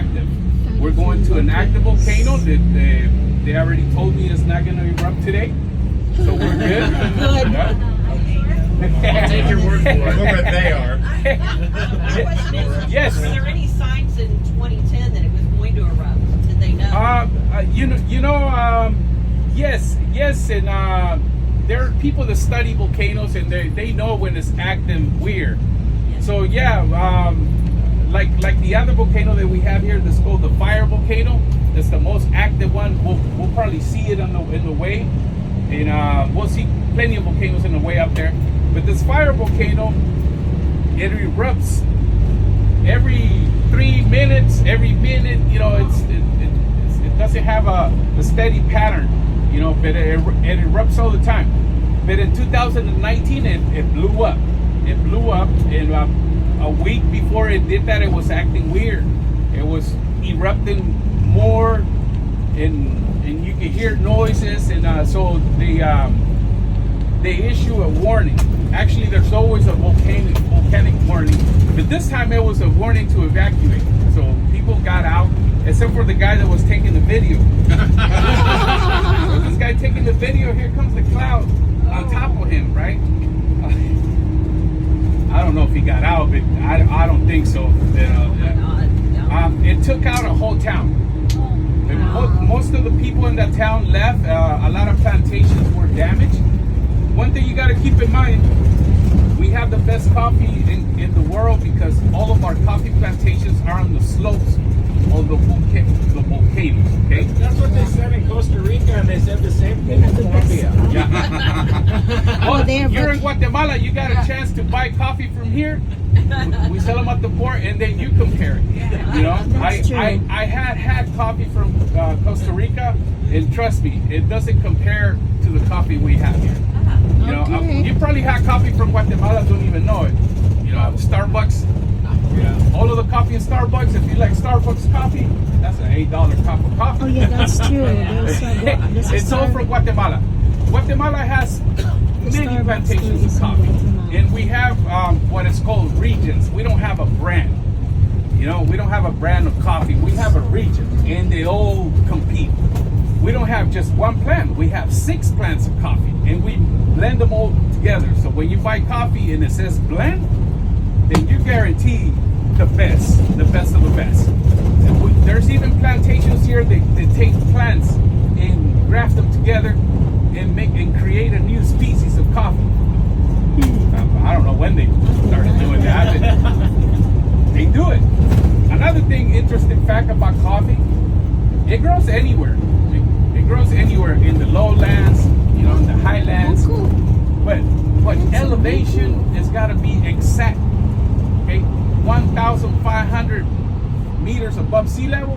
active. We're going to an active volcano that they already told me is not going to erupt today. So we're good. I'll take your word for it. Whoever they are. My question is, Yes. were there any signs in 2010 that it was going to erupt? Did they know? Yes, and there are people that study volcanoes and they know when it's acting weird. So yeah, like the other volcano that we have here, that's called the fire volcano. That's the most active one. We'll probably see it in the way, and we'll see plenty of volcanoes in the way up there. But this fire volcano, it erupts every 3 minutes, every minute. You know, it doesn't have a steady pattern. You know, but it erupts all the time. But in 2019, it blew up. It blew up, and a week before it did that, it was acting weird. It was erupting more, and you could hear noises, and so they issue a warning. Actually, there's always a volcanic warning, but this time it was a warning to evacuate. So people got out, except for the guy that was taking the video. This guy taking the video, here comes the cloud on top of him, right? I don't know if he got out, but I don't think so. It took out a whole town. Most of the people in that town left. A lot of plantations were damaged. One thing you got to keep in mind, we have the best coffee in the world because all of our coffee plantations are on the slopes of the volcanoes, okay? That's what they said in Costa Rica, and they said the same thing in Colombia. Yeah. Well, you're in Guatemala, you got a chance to buy coffee from here. We sell them at the port, and then you compare it. You know, I had coffee from Costa Rica, and trust me, it doesn't compare to the coffee we have here. You know, you probably had coffee from Guatemala, don't even know it. You know, Starbucks. Yeah. All of the coffee in Starbucks, if you like Starbucks coffee, that's an $8 cup of coffee. Oh yeah, that's true. It's all from Guatemala. Guatemala has many plantations of coffee, and we have what is called regions. We don't have a brand. You know, we don't have a brand of coffee. We have a region, and they all compete. We don't have just one plant. We have 6 plants of coffee, and we blend them all together. So when you buy coffee and it says blend, then you guarantee the best of the best. And there's even plantations here that take plants and graft them together and create a new species of coffee. I don't know when they started doing that, but they do it. Another interesting fact about coffee, it grows anywhere. It grows anywhere in the lowlands, you know, in the highlands. Oh, cool. But elevation has got to be exact. Okay, 1,500 meters above sea level.